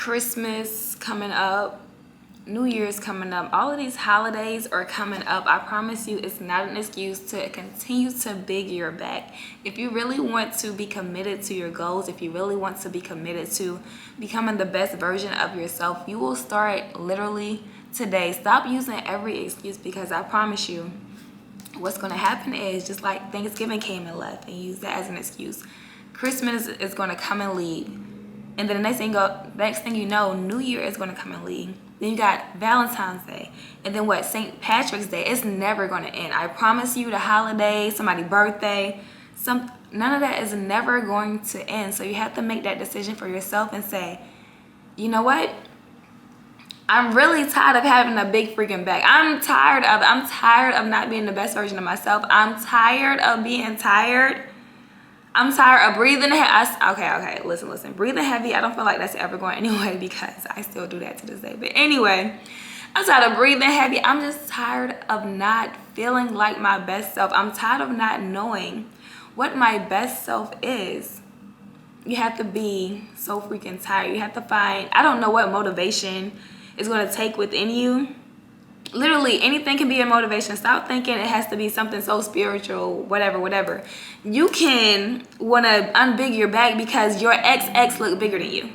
Christmas coming up, New Year's coming up, all of these holidays are coming up. I promise you it's not an excuse to continue to big your back. If you really want to be committed to your goals, if you really want to be committed to becoming the best version of yourself, you will start literally today. Stop using every excuse, because I promise you what's going to happen is, just like Thanksgiving came and left and use that as an excuse, Christmas is going to come and leave. And then the next thing you know, New Year is going to come and leave. Then you got Valentine's Day. And then what? St. Patrick's Day. It's never going to end. I promise you, the holiday, somebody's birthday, none of that is never going to end. So you have to make that decision for yourself and say, you know what? I'm really tired of having a big freaking back. I'm tired of not being the best version of myself. I'm tired of being tired. I'm tired of breathing heavy. Okay, listen. Breathing heavy, I don't feel like that's ever going anyway, because I still do that to this day. But anyway, I'm tired of breathing heavy. I'm just tired of not feeling like my best self. I'm tired of not knowing what my best self is. You have to be so freaking tired. You have to find, I don't know what motivation is going to take within you. Literally anything can be a motivation. Stop thinking it has to be something so spiritual, whatever. You can want to unbig your back because your ex look bigger than you.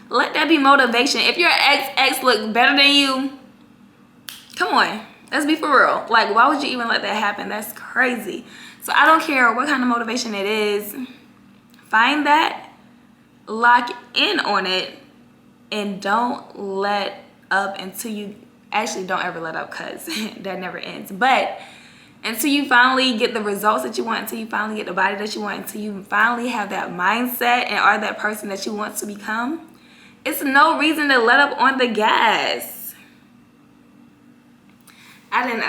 Let that be motivation. If your ex look better than you, come on, let's be for real. Like, why would you even let that happen? That's crazy. So I don't care what kind of motivation it is. Find that, lock in on it, and don't let up until you actually don't ever let up, because that never ends. But until you finally get the results that you want, until you finally get the body that you want, until you finally have that mindset and are that person that you want to become, it's no reason to let up on the gas. I didn't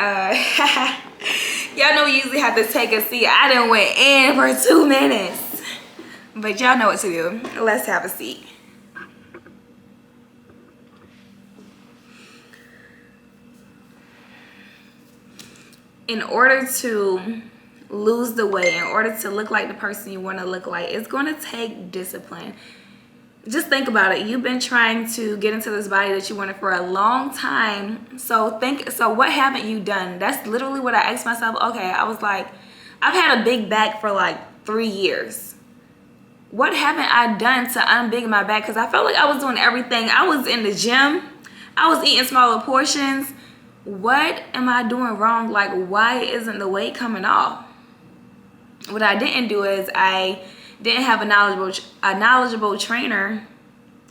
y'all know we usually have to take a seat. I done went in for 2 minutes, but y'all know what to do. Let's have a seat. In order to lose the weight, in order to look like the person you want to look like, it's going to take discipline. Just think about it. You've been trying to get into this body that you wanted for a long time. So what haven't you done? That's literally what I asked myself. Okay, I was like, I've had a big back for like 3 years. What haven't I done to unbig my back? Because I felt like I was doing everything. I was in the gym. I was eating smaller portions. What am I doing wrong? Like, why isn't the weight coming off? What I didn't do is I didn't have a knowledgeable trainer.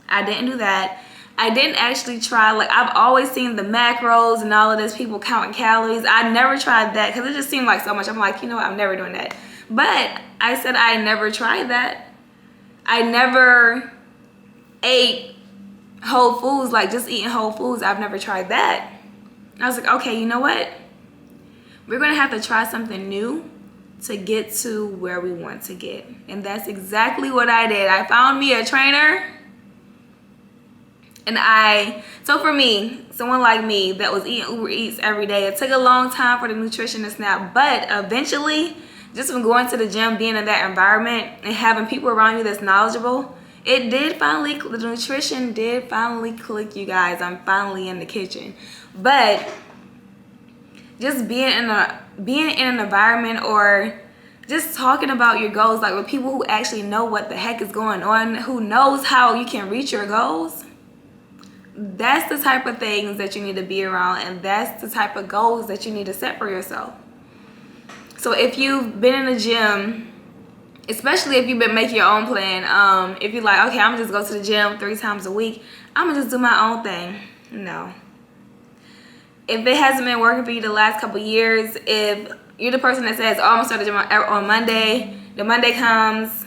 I didn't do that. I didn't actually try, like, I've always seen the macros and all of this, people counting calories. I never tried that because it just seemed like so much. I'm like, you know what, I'm never doing that. But I said I never tried that. I never ate whole foods, like just eating whole foods. I've never tried that. I was like, okay, you know what? We're going to have to try something new to get to where we want to get. And that's exactly what I did. I found me a trainer. And so for me, someone like me that was eating Uber Eats every day, it took a long time for the nutrition to snap. But eventually, just from going to the gym, being in that environment, and having people around you that's knowledgeable, the nutrition did finally click, you guys. I'm finally in the kitchen. But just being in an environment, or just talking about your goals, like with people who actually know what the heck is going on, who knows how you can reach your goals, that's the type of things that you need to be around, and that's the type of goals that you need to set for yourself. So if you've been in the gym, especially if you've been making your own plan, if you're like, okay, I'm gonna just go to the gym 3 times a week, I'm gonna just do my own thing. No. If it hasn't been working for you the last couple years, if you're the person that says, oh, I'm gonna start the gym on Monday, the Monday comes,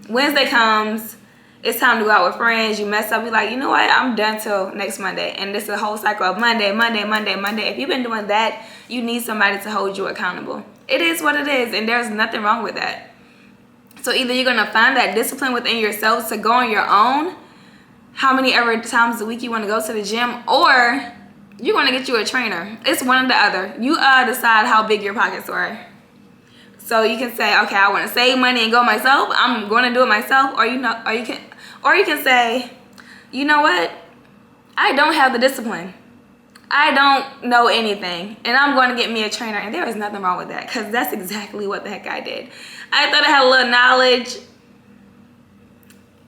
Wednesday comes, it's time to go out with friends, you mess up, you're like, you know what, I'm done till next Monday. And this is a whole cycle of Monday. If you've been doing that, you need somebody to hold you accountable. It is what it is, and there's nothing wrong with that. So either you're gonna find that discipline within yourself to go on your own, how many ever times a week you wanna go to the gym, or you're gonna get you a trainer. It's one or the other. You decide how big your pockets are. So you can say, okay, I want to save money and go myself. I'm going to do it myself. Or you can say, you know what? I don't have the discipline. I don't know anything, and I'm going to get me a trainer, and there is nothing wrong with that, because that's exactly what the heck I did. I thought I had a little knowledge.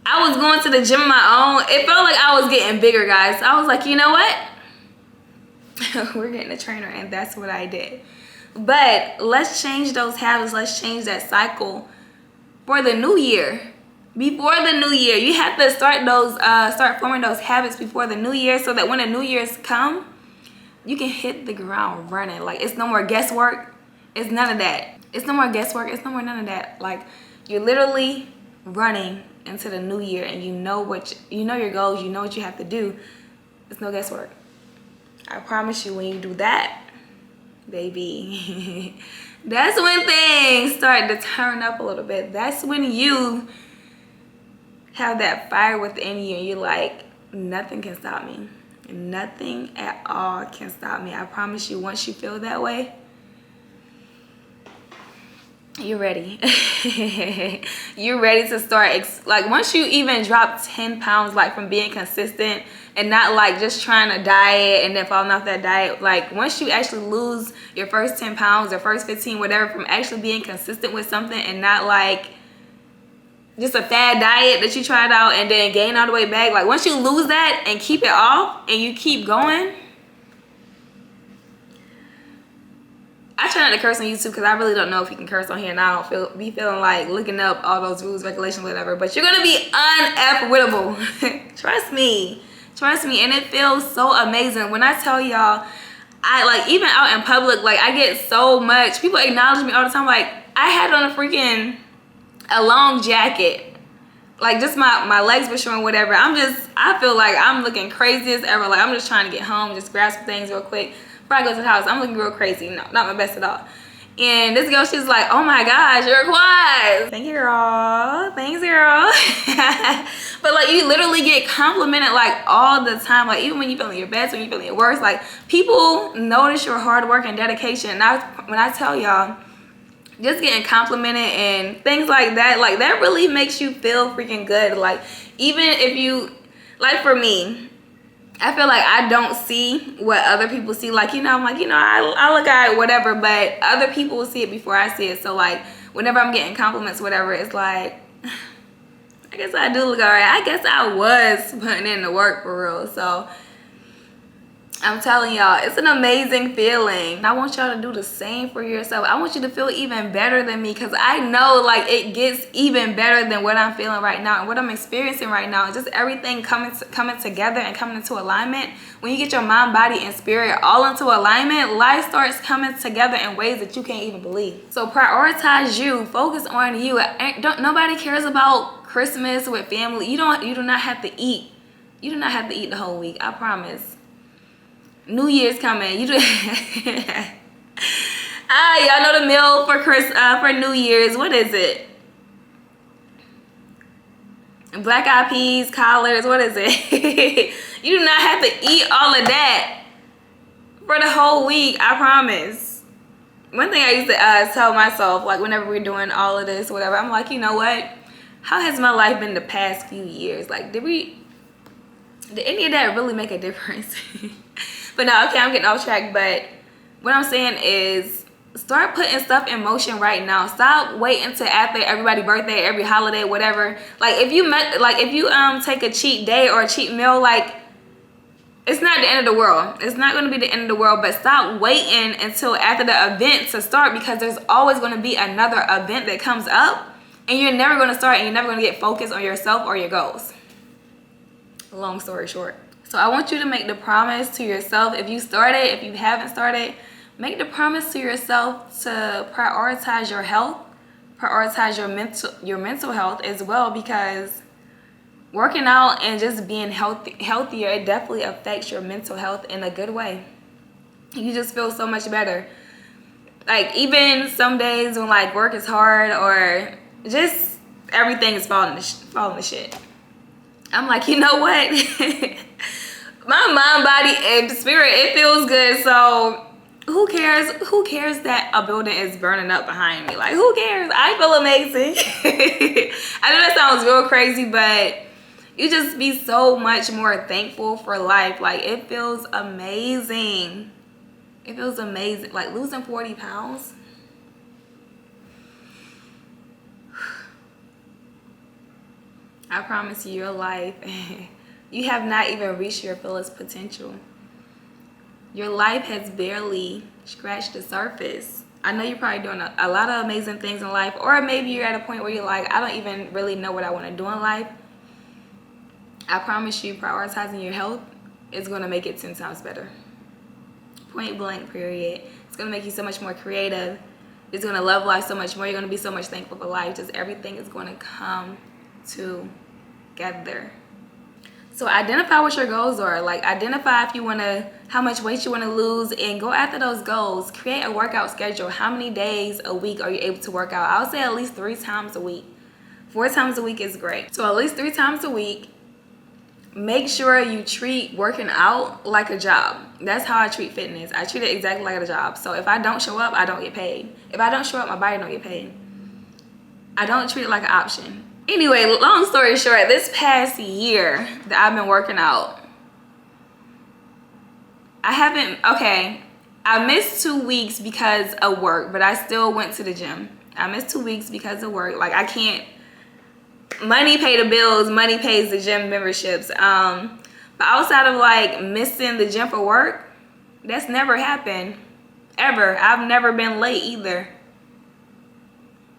I was going to the gym on my own. It felt like I was getting bigger, guys. I was like, you know what? We're getting a trainer, and that's what I did. But let's change those habits. Let's change that cycle for the new year. Before the new year, you have to start forming those habits before the new year, so that when the new year's come, you can hit the ground running. Like, it's no more guesswork. It's none of that. It's no more guesswork. It's no more none of that. Like, you're literally running into the new year, and you know your goals. You know what you have to do. It's no guesswork. I promise you, when you do that, baby, that's when things start to turn up a little bit. That's when you have that fire within you, and you're like, nothing can stop me. Nothing at all can stop me. I promise you, once you feel that way, you're ready. You're ready to start. Like, once you even drop 10 pounds, like, from being consistent and not like just trying to diet and then falling off that diet, like, once you actually lose your first 10 pounds or first 15, whatever, from actually being consistent with something and not like just a fad diet that you tried out and then gain all the way back. Like, once you lose that and keep it off and you keep going. I try not to curse on YouTube because I really don't know if you can curse on here, and I don't be feeling like looking up all those rules, regulations, whatever. But you're gonna be unapproachable. Trust me, and it feels so amazing. When I tell y'all, I like, even out in public, like, I get so much, people acknowledge me all the time. Like, I had on a long jacket, like, just my legs were showing, whatever. I feel like I'm looking crazy as ever. Like, I'm just trying to get home, just grab some things real quick before I go to the house. I'm looking real crazy. No, not my best at all. And this girl, she's like, oh my gosh, you're quad. Thank you, girl. Thanks, girl. But like, you literally get complimented like all the time. Like, even when you're feeling your best, when you're feeling your worst, like, people notice your hard work and dedication. And when I tell y'all, just getting complimented and things like that really makes you feel freaking good. Like, even if you, like, for me, I feel like I don't see what other people see. Like, I'm like, I look at it, whatever, but other people will see it before I see it. So like, whenever I'm getting compliments, whatever, it's like, I guess I do look all right. I guess I was putting in the work for real. So I'm telling y'all, it's an amazing feeling. I want y'all to do the same for yourself. I want you to feel even better than me, because I know, like, it gets even better than what I'm feeling right now and what I'm experiencing right now. It's just everything coming together and coming into alignment. When you get your mind, body, and spirit all into alignment, life starts coming together in ways that you can't even believe. So prioritize you. Focus on you. Nobody cares about Christmas with family. You do not have to eat. You do not have to eat the whole week. I promise. New Year's coming. You do. Y'all know the meal for New Year's. What is it? Black eyed peas, collards. What is it? You do not have to eat all of that for the whole week. I promise. One thing I used to tell myself, like, whenever we're doing all of this, whatever, I'm like, you know what? How has my life been the past few years? Like, did any of that really make a difference? But no, okay, I'm getting off track. But what I'm saying is, start putting stuff in motion right now. Stop waiting till after everybody's birthday, every holiday, whatever. Like, if you take a cheat day or a cheat meal, like, it's not the end of the world. It's not going to be the end of the world. But stop waiting until after the event to start, because there's always going to be another event that comes up, and you're never going to start, and you're never going to get focused on yourself or your goals. Long story short. So I want you to make the promise to yourself. If you started, if you haven't started, make the promise to yourself to prioritize your health, prioritize your mental health as well, because working out and just being healthier, it definitely affects your mental health in a good way. You just feel so much better. Like, even some days when, like, work is hard or just everything is falling to shit, I'm like, you know what? My mind, body, and spirit, it feels good. So who cares? Who cares that a building is burning up behind me? Like, who cares? I feel amazing. I know that sounds real crazy, but You just be so much more thankful for life. Like, it feels amazing. It feels amazing. Like, losing 40 pounds. I promise you, your life, you have not even reached your fullest potential. Your life has barely scratched the surface. I know you're probably doing a lot of amazing things in life, or maybe you're at a point where you're like, I don't even really know what I want to do in life. I promise you, prioritizing your health is going to make it 10 times better. Point blank, period. It's going to make you so much more creative. It's going to love life so much more. You're going to be so much thankful for life. Just everything is going to come together. So identify what your goals are. Like, identify if you want to, how much weight you want to lose, and go after those goals. Create a workout schedule. How many days a week are you able to work out? I would say at least 3 times a week. 4 times a week is great. So at least 3 times a week. Make sure you treat working out like a job. That's how I treat fitness. I treat it exactly like a job. So if I don't show up, I don't get paid. If I don't show up, my body don't get paid. I don't treat it like an option. Anyway, long story short, this past year that I've been working out, I missed 2 weeks because of work, but I still went to the gym. I missed 2 weeks because of work. Like, I can't, money pay the bills, money pays the gym memberships. But outside of like missing the gym for work, that's never happened, ever. I've never been late either.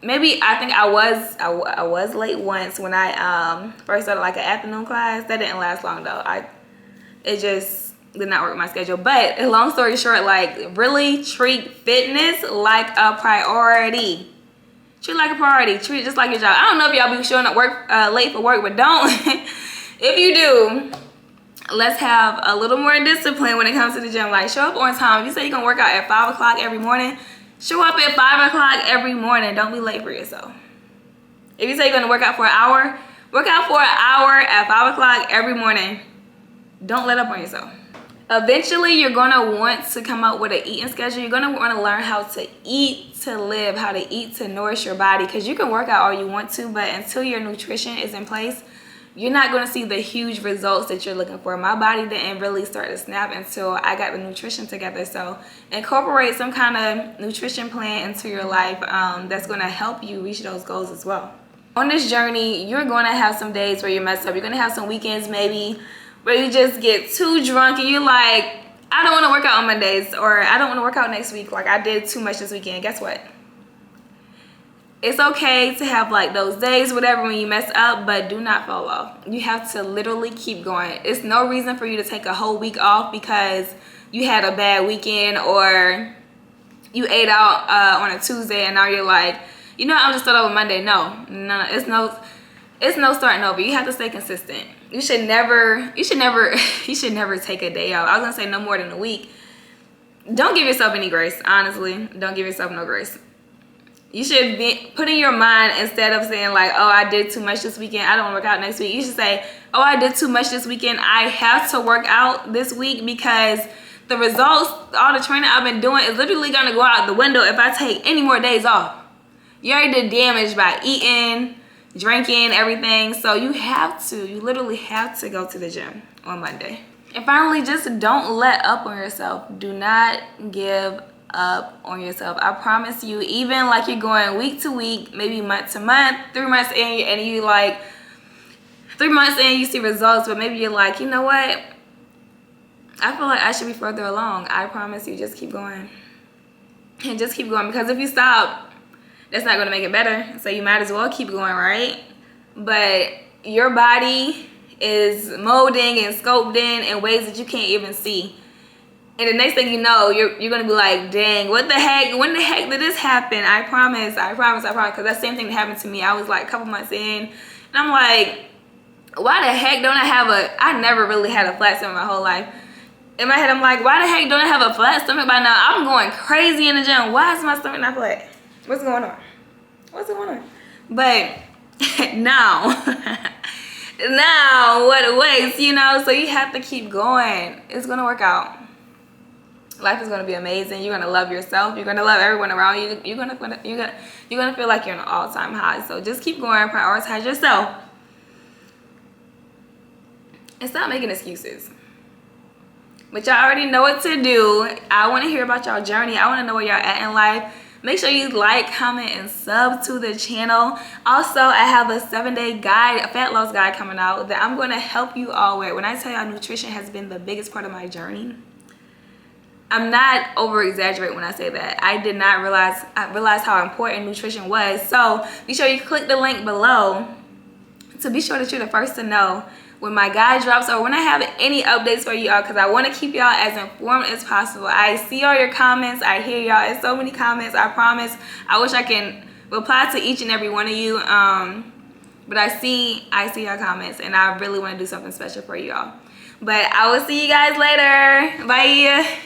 Maybe I think I was late once when I first started like an afternoon class. That didn't last long though. It just did not work with my schedule. But long story short, like, really treat fitness like a priority. Treat it like a priority. Treat it just like your job. I don't know if y'all be showing up late for work, but don't. If you do, let's have a little more discipline when it comes to the gym. Like, show up on time. If you say you're gonna work out at 5 o'clock every morning, show up at 5 o'clock every morning. Don't be late for yourself. If you say you're gonna work out for an hour, work out for an hour at 5 o'clock every morning. Don't let up on yourself. Eventually, you're gonna want to come up with an eating schedule. You're gonna want to learn how to eat to live, how to eat to nourish your body. Because you can work out all you want to, but until your nutrition is in place, you're not gonna see the huge results that you're looking for. My body didn't really start to snap until I got the nutrition together. So incorporate some kind of nutrition plan into your life that's gonna help you reach those goals as well. On this journey, you're gonna have some days where you mess up. You're gonna have some weekends maybe where you just get too drunk and you're like, I don't want to work out on Mondays, or I don't want to work out next week. Like, I did too much this weekend. Guess what? It's okay to have like those days, whatever, when you mess up, but do not fall off. You have to literally keep going. It's no reason for you to take a whole week off because you had a bad weekend or you ate out on a Tuesday and now you're like, you know, I'll just start over Monday. No, it's no starting over. You have to stay consistent. You should never take a day out. I was gonna say no more than a week. Don't give yourself any grace, honestly. Don't give yourself no grace. You should be putting your mind, instead of saying like, oh, I did too much this weekend, I don't want to work out next week. You should say, oh, I did too much this weekend, I have to work out this week because the results, all the training I've been doing is literally gonna go out the window if I take any more days off. You already did damage by eating, drinking, everything. So you literally have to go to the gym on Monday. And finally, just don't let up on yourself. Do not give up on yourself. I promise you, even like you're going week to week, maybe month to month, 3 months in, and you like 3 months in, you see results, but maybe you're like, you know what? I feel like I should be further along. I promise you, just keep going. And just keep going, because if you stop, that's not going to make it better. So you might as well keep going, right? But your body is molding and sculpting in ways that you can't even see. And the next thing you know, you're going to be like, dang, what the heck? When the heck did this happen? I promise. Because that same thing that happened to me. I was like a couple months in. And I'm like, why the heck don't I never really had a flat stomach my whole life. In my head, I'm like, why the heck don't I have a flat stomach by now? I'm going crazy in the gym. Why is my stomach not flat? What's going on? But now what awaits, you know? So you have to keep going. It's gonna work out. Life is gonna be amazing. You're gonna love yourself. You're gonna love everyone around you. You're gonna feel like you're on an all-time high. So just keep going. Prioritize yourself. and stop making excuses. But y'all already know what to do. I want to hear about y'all journey. I want to know where y'all at in life. Make sure you like, comment, and sub to the channel. Also, I have a 7-day guide, a fat loss guide coming out that I'm going to help you all with. When I tell y'all nutrition has been the biggest part of my journey, I'm not over exaggerating when I say that. I did not realize how important nutrition was. So be sure you click the link below to be sure that you're the first to know when my guide drops or when I have any updates for you all, because I want to keep y'all as informed as possible. I see all your comments. I hear y'all. It's so many comments. I promise. I wish I can reply to each and every one of you. But I see your comments, and I really want to do something special for you all. But I will see you guys later. Bye.